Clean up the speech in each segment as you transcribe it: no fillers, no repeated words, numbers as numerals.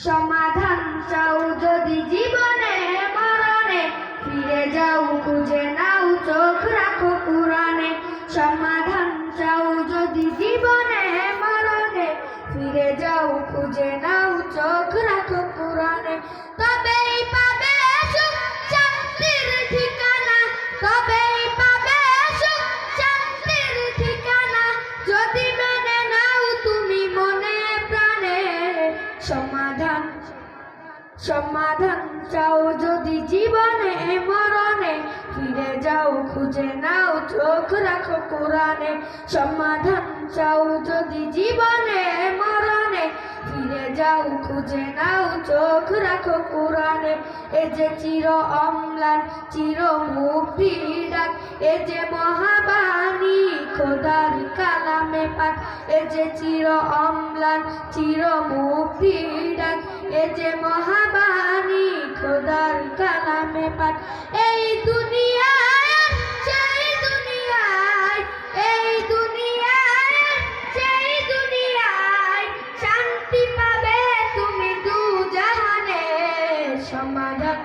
সমাধান চাও যদি জীবনে মরণে, ফিরে যাও খুঁজে নাও চোখ রাখো কুরআনে। সমাধান চাও যদি জীবনে মরণে, ফিরে যাও খুঁজে নাও চোখ রাখো কুরআনে। তবেই পাবে সুখ শান্তির ঠিকানা, তবেই পাবে সুখ শান্তির ঠিকানা, যদি মেনে নাও তুমি মনে প্রাণে। সমাধান সমাধান চাও যদি জীবনে মরণে, ফিরে যাও খুঁজে নাও চোখ রাখো কুরআনে। সমাধান চাও যদি জীবনে মরণে, ফিরে যাও খুঁজে নাও চোখ রাখো কুরআনে। এ যে চির অম্লান চির মুক্তির ডাক, এ যে মহাবাণী খোদার কালামে পাক। এ যে চির অম্লান চির মুক্তির ডাক, এ যে মহাবাণী খোদার কালামে পাক। এই দুনিয়ায় সেই দুনিয়ায়, এই দুনিয়ায় সেই দুনিয়ায়, শান্তি পাবে তুমি দু জাহানে। সমাধান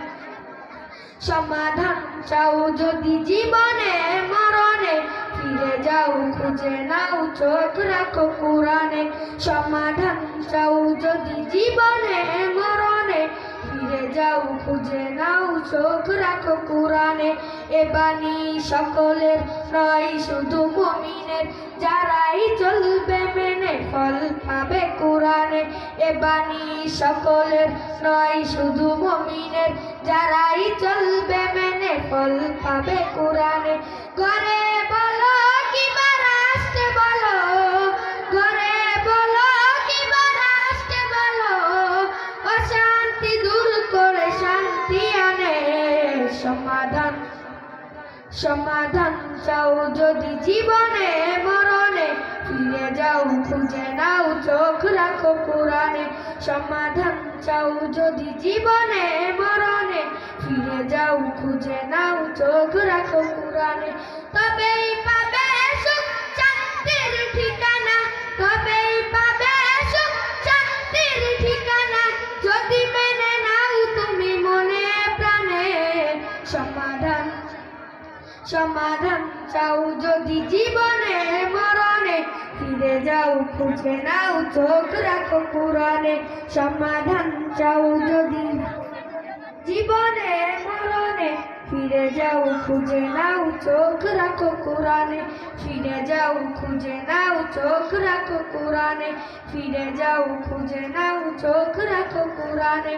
সমাধান চাও যদি জীবনে মরণে, ফিরে যাও খুঁজে নাও চোখ রাখো কুরআনে। সমাধান চাও যদি জীবনে মরণে, ফিরে যাও খুঁজে নাও চোখ রাখো কুরআনে। এ বাণী সকলের নয় শুধু মুমিনের, যারাই চলবে মেনে ফল পাবে কুরআনে। এ বাণী সকলের নয় শুধু মুমিনের, যারাই চলবে মেনে ফল পাবে কুরআনে। ঘরে বলো কিংবা রাষ্ট্রে বলো, ঘরে বলো কিংবা রাষ্ট্রে বলো, অশান্তি দূর করে শান্তি আনে। সমাধান সমাধান চাও যদি জীবনে মরণে, ফিরে যাও খুঁজে নাও চোখ রাখো কুরআনে। সমাধান চাও যদি জীবনে মরণে, ফিরে যাও খুঁজে নাও চোখ রাখো কুরআনে। তবেই পাবে সুখ শান্তির ঠিকানা, তবেই পাবে সুখ শান্তির ঠিকানা, যদি মেনে নাও তুমি মনে প্রাণে। সমাধান সমাধান চাও যদি জীবনে মরণে, ফিরে যাও খুঁজে নাও চোখ রাখো কুরআনে। সমাধান চাও যদি জীবনে মরণে, ফিরে যাও খুঁজে নাও চোখ রাখো কুরআনে। ফিরে যাও খুঁজে নাও চোখ রাখো কুরআনে। ফিরে যাও খুঁজে নাও চোখ রাখো কুরআনে।